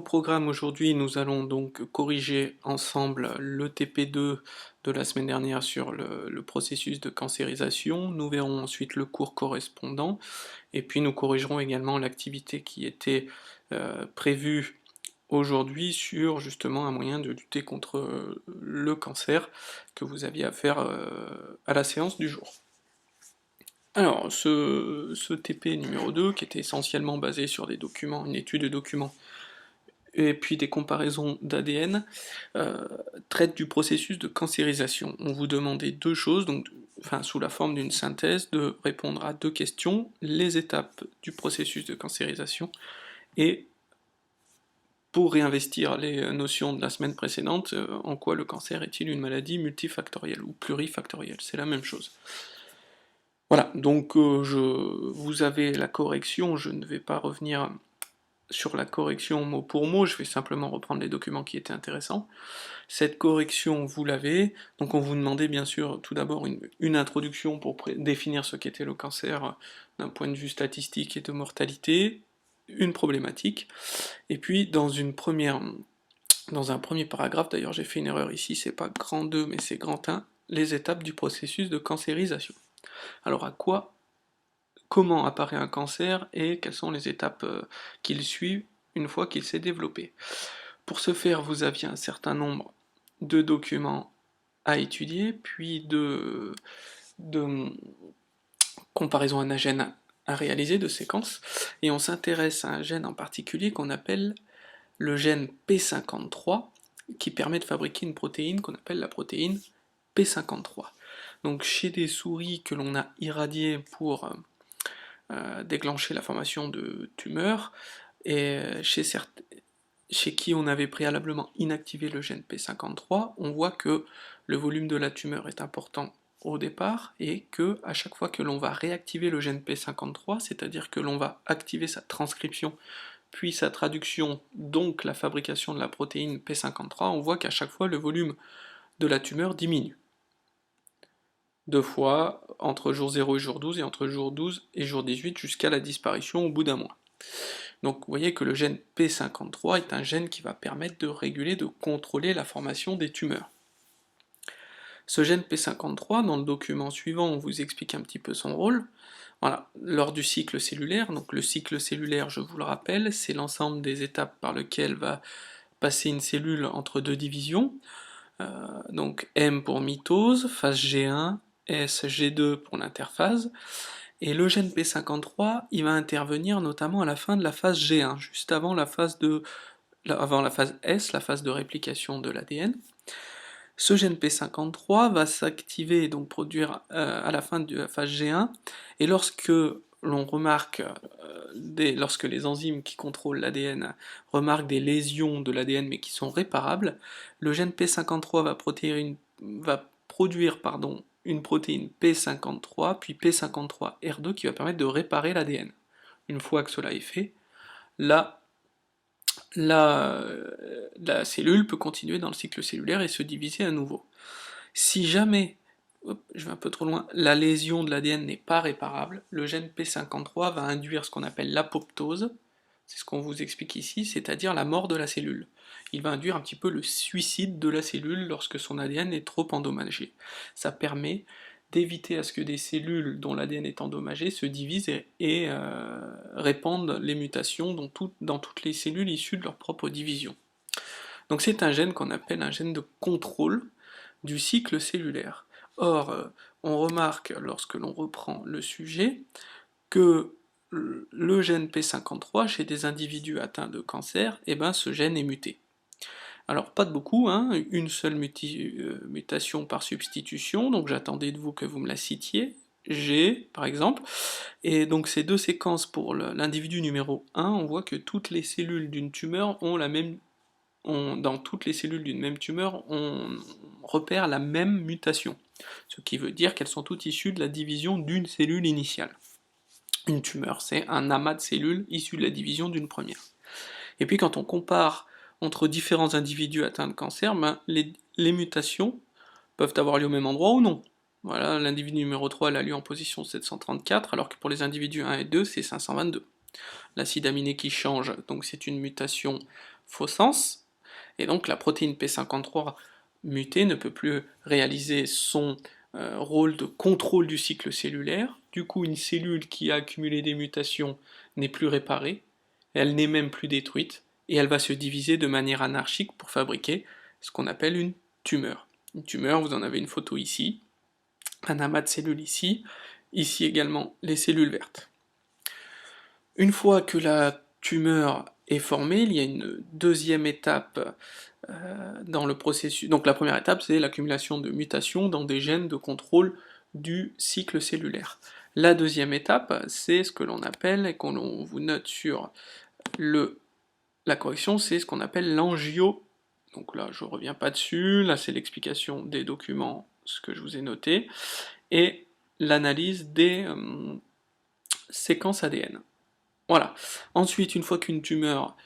Au programme aujourd'hui, nous allons donc corriger ensemble le TP2 de la semaine dernière sur le processus de cancérisation. Nous verrons ensuite le cours correspondant et puis nous corrigerons également l'activité qui était prévue aujourd'hui sur justement un moyen de lutter contre le cancer que vous aviez à faire à la séance du jour. Alors, ce TP numéro 2, qui était essentiellement basé sur des documents, une étude de documents et puis des comparaisons d'ADN, traite du processus de cancérisation. On vous demandait deux choses, donc, enfin sous la forme d'une synthèse, de répondre à deux questions, les étapes du processus de cancérisation, et pour réinvestir les notions de la semaine précédente, en quoi le cancer est-il une maladie multifactorielle ou plurifactorielle, c'est la même chose. Voilà, donc vous avez la correction, je ne vais pas revenir sur la correction mot pour mot, je vais simplement reprendre les documents qui étaient intéressants. Cette correction, vous l'avez, donc on vous demandait bien sûr tout d'abord une introduction pour définir ce qu'était le cancer d'un point de vue statistique et de mortalité, une problématique, et puis dans un premier paragraphe, d'ailleurs j'ai fait une erreur ici, c'est pas grand 2 mais c'est grand 1, les étapes du processus de cancérisation. Alors comment apparaît un cancer et quelles sont les étapes qu'il suit une fois qu'il s'est développé. Pour ce faire, vous aviez un certain nombre de documents à étudier, puis de comparaison anagène à réaliser, de séquences, et on s'intéresse à un gène en particulier qu'on appelle le gène P53, qui permet de fabriquer une protéine qu'on appelle la protéine P53. Donc chez des souris que l'on a irradiées pour déclencher la formation de tumeurs, et chez qui on avait préalablement inactivé le gène P53, on voit que le volume de la tumeur est important au départ, et que à chaque fois que l'on va réactiver le gène P53, c'est-à-dire que l'on va activer sa transcription, puis sa traduction, donc la fabrication de la protéine P53, on voit qu'à chaque fois le volume de la tumeur diminue. Deux fois, entre jour 0 et jour 12, et entre jour 12 et jour 18, jusqu'à la disparition au bout d'un mois. Donc vous voyez que le gène P53 est un gène qui va permettre de réguler, de contrôler la formation des tumeurs. Ce gène P53, dans le document suivant, on vous explique un petit peu son rôle. Voilà, lors du cycle cellulaire, donc le cycle cellulaire, je vous le rappelle, c'est l'ensemble des étapes par lesquelles va passer une cellule entre deux divisions. Donc M pour mitose, phase G1, S, G2 pour l'interphase. Et le gène P53, il va intervenir notamment à la fin de la phase G1, juste avant la phase S, la phase de réplication de l'ADN. Ce gène P53 va s'activer et donc produire à la fin de la phase G1, et lorsque l'on remarque, lorsque les enzymes qui contrôlent l'ADN remarquent des lésions de l'ADN mais qui sont réparables, le gène P53 va produire une protéine P53, puis P53R2 qui va permettre de réparer l'ADN. Une fois que cela est fait, la cellule peut continuer dans le cycle cellulaire et se diviser à nouveau. Si jamais, je vais un peu trop loin, la lésion de l'ADN n'est pas réparable, le gène P53 va induire ce qu'on appelle l'apoptose, c'est ce qu'on vous explique ici, c'est-à-dire la mort de la cellule. Il va induire un petit peu le suicide de la cellule lorsque son ADN est trop endommagé. Ça permet d'éviter à ce que des cellules dont l'ADN est endommagé se divisent et répandent les mutations dans toutes les cellules issues de leur propre division. Donc c'est un gène qu'on appelle un gène de contrôle du cycle cellulaire. Or, on remarque, lorsque l'on reprend le sujet, que le gène P53, chez des individus atteints de cancer, ce gène est muté. Alors pas de beaucoup, hein, une seule mutation par substitution, donc j'attendais de vous que vous me la citiez, G par exemple, et donc ces deux séquences pour l'individu numéro 1, on voit que toutes les cellules d'une tumeur dans toutes les cellules d'une même tumeur, on repère la même mutation, ce qui veut dire qu'elles sont toutes issues de la division d'une cellule initiale. Une tumeur, c'est un amas de cellules issues de la division d'une première. Et puis quand on compare entre différents individus atteints de cancer, les mutations peuvent avoir lieu au même endroit ou non. Voilà, l'individu numéro 3 elle a lieu en position 734, alors que pour les individus 1 et 2, c'est 522. L'acide aminé qui change, donc c'est une mutation faux sens, et donc la protéine P53 mutée ne peut plus réaliser son rôle de contrôle du cycle cellulaire. Du coup, une cellule qui a accumulé des mutations n'est plus réparée, elle n'est même plus détruite, et elle va se diviser de manière anarchique pour fabriquer ce qu'on appelle une tumeur. Une tumeur, vous en avez une photo ici, un amas de cellules ici, ici également les cellules vertes. Une fois que la tumeur est formée, il y a une deuxième étape dans le processus. Donc la première étape, c'est l'accumulation de mutations dans des gènes de contrôle du cycle cellulaire. La deuxième étape, c'est ce que l'on appelle, et qu'on vous note sur la correction, c'est ce qu'on appelle l'angio. Donc là, je ne reviens pas dessus, là c'est l'explication des documents, ce que je vous ai noté, et l'analyse des séquences ADN. Voilà. Ensuite, une fois qu'une tumeur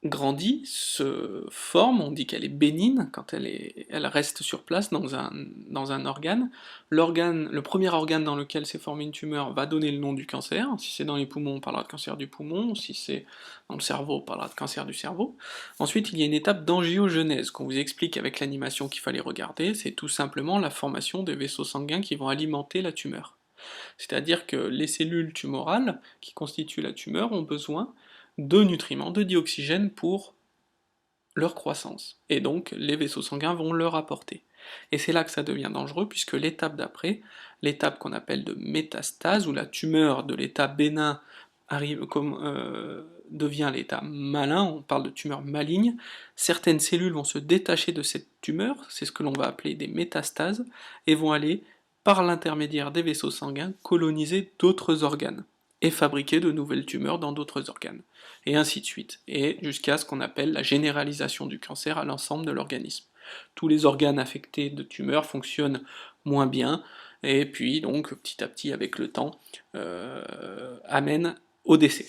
grandit, se forme, on dit qu'elle est bénigne quand elle reste sur place dans un organe. Le premier organe dans lequel s'est formée une tumeur va donner le nom du cancer. Si c'est dans les poumons, on parlera de cancer du poumon. Si c'est dans le cerveau, on parlera de cancer du cerveau. Ensuite, il y a une étape d'angiogenèse qu'on vous explique avec l'animation qu'il fallait regarder. C'est tout simplement la formation des vaisseaux sanguins qui vont alimenter la tumeur. C'est-à-dire que les cellules tumorales qui constituent la tumeur ont besoin de nutriments, de dioxygène pour leur croissance. Et donc les vaisseaux sanguins vont leur apporter. Et c'est là que ça devient dangereux, puisque l'étape d'après, l'étape qu'on appelle de métastase, où la tumeur de l'état bénin devient l'état malin, on parle de tumeur maligne, certaines cellules vont se détacher de cette tumeur, c'est ce que l'on va appeler des métastases, et vont aller, par l'intermédiaire des vaisseaux sanguins, coloniser d'autres organes, et fabriquer de nouvelles tumeurs dans d'autres organes, et ainsi de suite, et jusqu'à ce qu'on appelle la généralisation du cancer à l'ensemble de l'organisme. Tous les organes affectés de tumeurs fonctionnent moins bien, et puis donc petit à petit avec le temps amène au décès.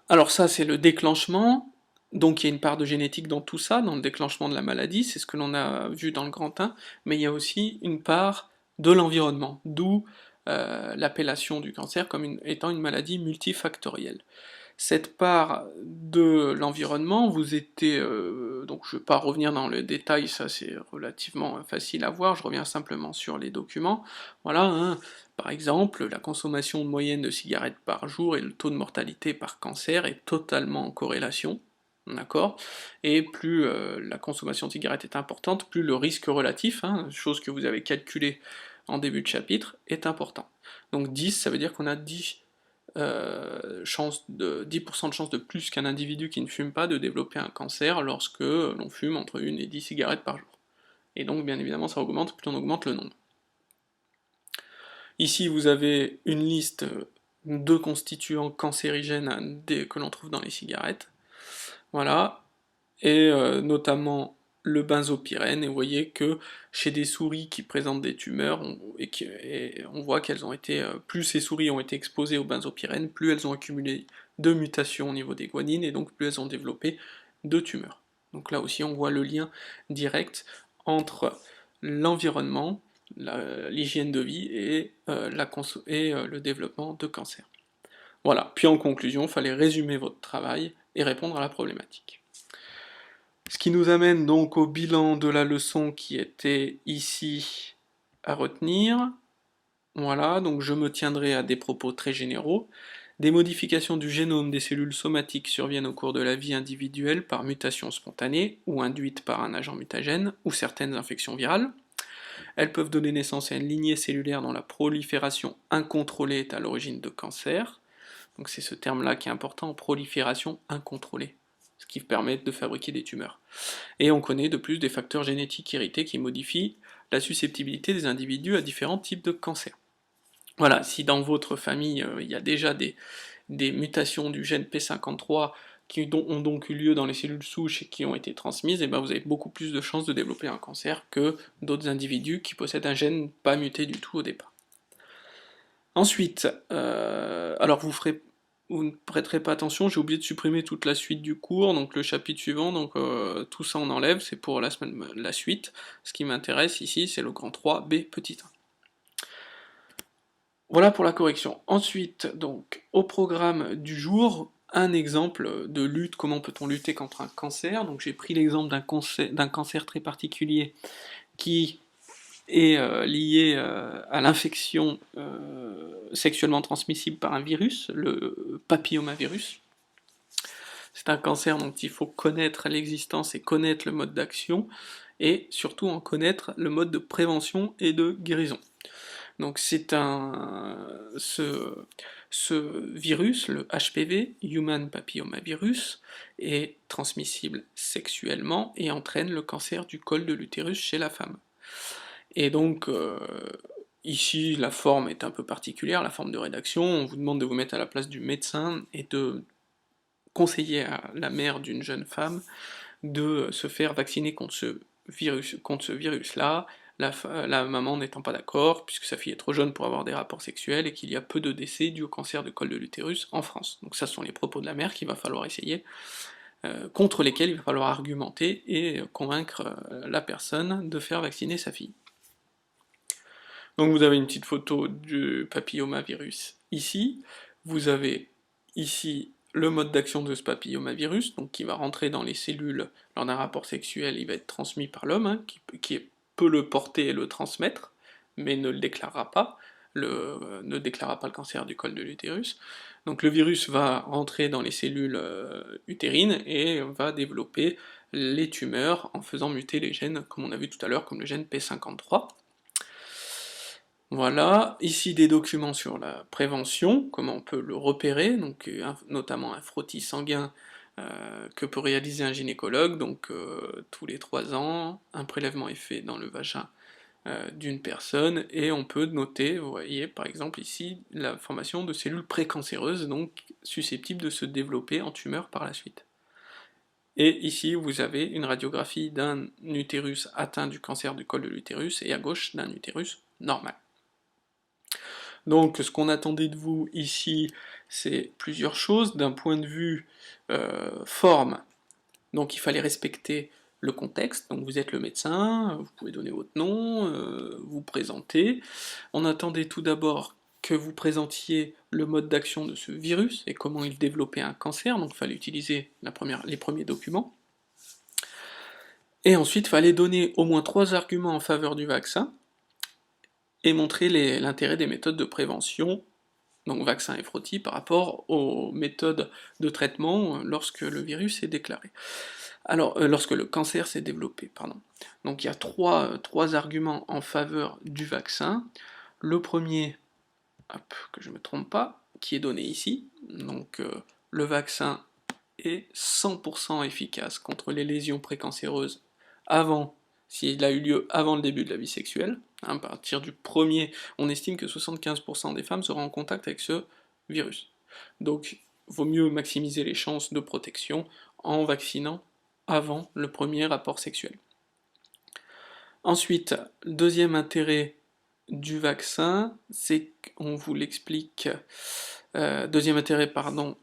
Alors ça c'est le déclenchement, donc il y a une part de génétique dans tout ça, dans le déclenchement de la maladie, c'est ce que l'on a vu dans le grand 1, mais il y a aussi une part de l'environnement, d'où l'appellation du cancer comme étant une maladie multifactorielle. Cette part de l'environnement, vous étiez, donc je ne vais pas revenir dans le détail, ça c'est relativement facile à voir, je reviens simplement sur les documents. Voilà, hein, par exemple, la consommation moyenne de cigarettes par jour et le taux de mortalité par cancer est totalement en corrélation, d'accord? Et plus la consommation de cigarettes est importante, plus le risque relatif, hein, chose que vous avez calculé en début de chapitre, est important. Donc 10, ça veut dire qu'on a 10% de chance de plus qu'un individu qui ne fume pas de développer un cancer lorsque l'on fume entre 1 et 10 cigarettes par jour. Et donc bien évidemment ça augmente, plus on augmente le nombre. Ici vous avez une liste de constituants cancérigènes que l'on trouve dans les cigarettes. Voilà, et notamment le benzopyrène, et vous voyez que chez des souris qui présentent des tumeurs, on voit qu'elles ont été, plus ces souris ont été exposées au benzopyrène, plus elles ont accumulé de mutations au niveau des guanines, et donc plus elles ont développé de tumeurs. Donc là aussi on voit le lien direct entre l'environnement, l'hygiène de vie et le développement de cancer. Voilà, puis en conclusion, il fallait résumer votre travail et répondre à la problématique. Ce qui nous amène donc au bilan de la leçon qui était ici à retenir. Voilà, donc je me tiendrai à des propos très généraux. Des modifications du génome des cellules somatiques surviennent au cours de la vie individuelle par mutation spontanée ou induite par un agent mutagène ou certaines infections virales. Elles peuvent donner naissance à une lignée cellulaire dont la prolifération incontrôlée est à l'origine de cancer. Donc c'est ce terme-là qui est important, prolifération incontrôlée, ce qui permet de fabriquer des tumeurs. Et on connaît de plus des facteurs génétiques hérités qui modifient la susceptibilité des individus à différents types de cancers. Voilà, si dans votre famille il y a déjà des mutations du gène P53 qui ont donc eu lieu dans les cellules souches et qui ont été transmises, et ben vous avez beaucoup plus de chances de développer un cancer que d'autres individus qui possèdent un gène pas muté du tout au départ. Ensuite, alors vous ne prêterez pas attention, j'ai oublié de supprimer toute la suite du cours, donc le chapitre suivant, donc tout ça on enlève, c'est pour la suite. Ce qui m'intéresse ici, c'est le grand 3b petit 1. Voilà pour la correction. Ensuite, donc, au programme du jour, un exemple de lutte, comment peut-on lutter contre un cancer. Donc j'ai pris l'exemple d'un cancer très particulier qui est lié à l'infection sexuellement transmissible par un virus, le papillomavirus. C'est un cancer dont il faut connaître l'existence et connaître le mode d'action, et surtout en connaître le mode de prévention et de guérison. Donc ce virus, le HPV, Human Papillomavirus, est transmissible sexuellement et entraîne le cancer du col de l'utérus chez la femme. Et donc, ici, la forme est un peu particulière, la forme de rédaction, on vous demande de vous mettre à la place du médecin et de conseiller à la mère d'une jeune femme de se faire vacciner contre ce virus-là, la maman n'étant pas d'accord, puisque sa fille est trop jeune pour avoir des rapports sexuels et qu'il y a peu de décès dus au cancer de col de l'utérus en France. Donc ça, ce sont les propos de la mère qu'il va falloir essayer, contre lesquels il va falloir argumenter et convaincre la personne de faire vacciner sa fille. Donc vous avez une petite photo du papillomavirus ici, vous avez ici le mode d'action de ce papillomavirus, donc qui va rentrer dans les cellules lors d'un rapport sexuel, il va être transmis par l'homme, hein, qui peut le porter et le transmettre, mais ne le déclarera pas, ne déclarera pas le cancer du col de l'utérus. Donc le virus va rentrer dans les cellules utérines et va développer les tumeurs en faisant muter les gènes, comme on a vu tout à l'heure, comme le gène P53. Voilà, ici des documents sur la prévention, comment on peut le repérer, donc notamment un frottis sanguin que peut réaliser un gynécologue, donc tous les 3 ans, un prélèvement est fait dans le vagin d'une personne, et on peut noter, vous voyez par exemple ici, la formation de cellules précancéreuses, donc susceptibles de se développer en tumeur par la suite. Et ici, vous avez une radiographie d'un utérus atteint du cancer du col de l'utérus, et à gauche d'un utérus normal. Donc ce qu'on attendait de vous ici, c'est plusieurs choses. D'un point de vue forme, donc il fallait respecter le contexte, donc vous êtes le médecin, vous pouvez donner votre nom, vous présenter. On attendait tout d'abord que vous présentiez le mode d'action de ce virus et comment il développait un cancer, donc il fallait utiliser les premiers documents. Et ensuite, il fallait donner au moins 3 arguments en faveur du vaccin, et montrer l'intérêt des méthodes de prévention, donc vaccin et frottis, par rapport aux méthodes de traitement lorsque le virus est déclaré. Alors, lorsque le cancer s'est développé, pardon. Donc il y a trois arguments en faveur du vaccin. Le premier, hop, que je ne me trompe pas, qui est donné ici, donc le vaccin est 100% efficace contre les lésions précancéreuses s'il a eu lieu avant le début de la vie sexuelle. À partir du premier, on estime que 75% des femmes seront en contact avec ce virus. Donc, vaut mieux maximiser les chances de protection en vaccinant avant le premier rapport sexuel. Ensuite, le deuxième intérêt du vaccin, c'est qu'on vous l'explique. Deuxième intérêt, pardon,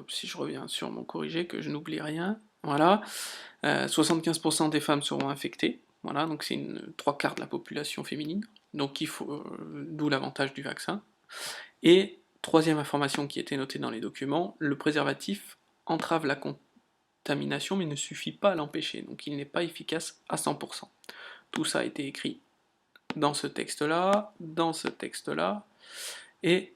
si je reviens sur mon corrigé, que je n'oublie rien. Voilà, 75% des femmes seront infectées. Voilà, donc c'est 3/4 de la population féminine. Donc d'où l'avantage du vaccin. Et troisième information qui était notée dans les documents, le préservatif entrave la contamination mais ne suffit pas à l'empêcher, donc il n'est pas efficace à 100%. Tout ça a été écrit dans ce texte-là, et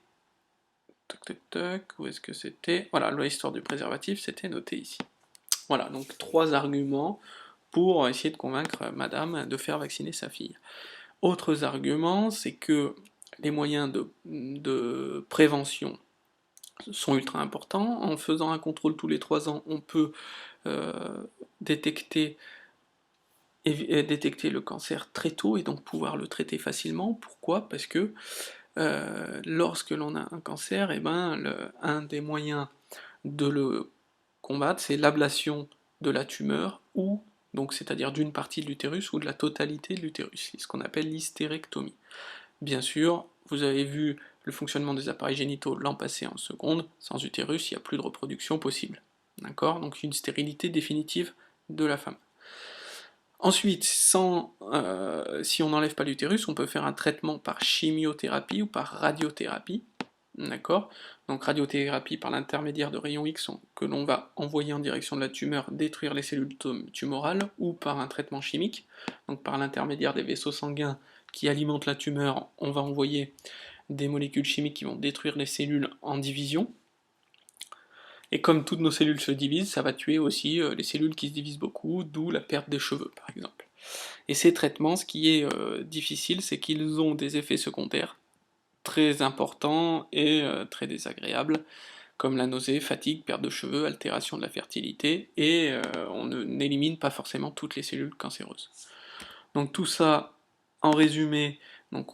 où est-ce que c'était? Voilà, l'histoire du préservatif, c'était noté ici. Voilà, donc 3 arguments pour essayer de convaincre madame de faire vacciner sa fille. Autres arguments, c'est que les moyens de prévention sont ultra importants. En faisant un contrôle tous les 3 ans, on peut détecter le cancer très tôt et donc pouvoir le traiter facilement. Pourquoi? Parce que lorsque l'on a un cancer, un des moyens de le combattre, c'est l'ablation de la tumeur, ou donc c'est-à-dire d'une partie de l'utérus ou de la totalité de l'utérus, ce qu'on appelle l'hystérectomie. Bien sûr, vous avez vu le fonctionnement des appareils génitaux l'an passé en seconde, sans utérus, il n'y a plus de reproduction possible. D'accord? Donc une stérilité définitive de la femme. Ensuite, si on n'enlève pas l'utérus, on peut faire un traitement par chimiothérapie ou par radiothérapie. D'accord? Donc radiothérapie par l'intermédiaire de rayons X que l'on va envoyer en direction de la tumeur détruire les cellules tumorales, ou par un traitement chimique, donc par l'intermédiaire des vaisseaux sanguins qui alimentent la tumeur, on va envoyer des molécules chimiques qui vont détruire les cellules en division. Et comme toutes nos cellules se divisent, ça va tuer aussi les cellules qui se divisent beaucoup, d'où la perte des cheveux par exemple. Et ces traitements, ce qui est difficile, c'est qu'ils ont des effets secondaires très importants et très désagréables, comme la nausée, fatigue, perte de cheveux, altération de la fertilité, et on n'élimine pas forcément toutes les cellules cancéreuses. Donc tout ça, en résumé, donc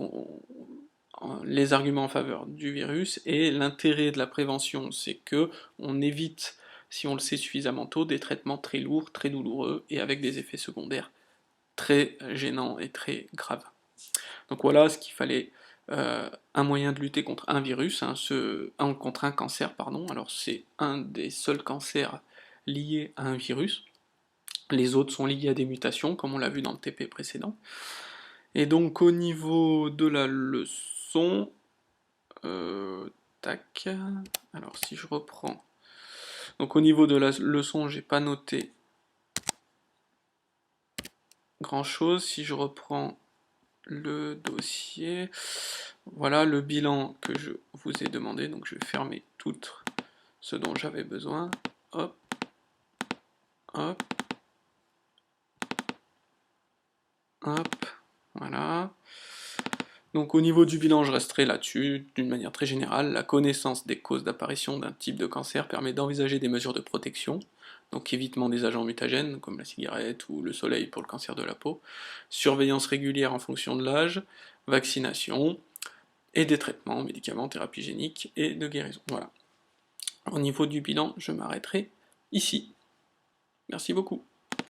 les arguments en faveur du virus, et l'intérêt de la prévention, c'est que on évite, si on le sait suffisamment tôt, des traitements très lourds, très douloureux, et avec des effets secondaires très gênants et très graves. Donc voilà ce qu'il fallait, un moyen de lutter contre un virus, contre un cancer, pardon. Alors c'est un des seuls cancers liés à un virus, les autres sont liés à des mutations, comme on l'a vu dans le TP précédent. Et donc au niveau de la leçon, tac, alors si je reprends, donc au niveau de la leçon, j'ai pas noté grand chose. Si je reprends le dossier, voilà le bilan que je vous ai demandé, donc je vais fermer tout ce dont j'avais besoin, hop, hop, hop, voilà. Donc au niveau du bilan, je resterai là-dessus, d'une manière très générale. La connaissance des causes d'apparition d'un type de cancer permet d'envisager des mesures de protection, donc évitement des agents mutagènes, comme la cigarette ou le soleil pour le cancer de la peau, surveillance régulière en fonction de l'âge, vaccination, et des traitements, médicaments, thérapies géniques et de guérison. Voilà. Au niveau du bilan, je m'arrêterai ici. Merci beaucoup.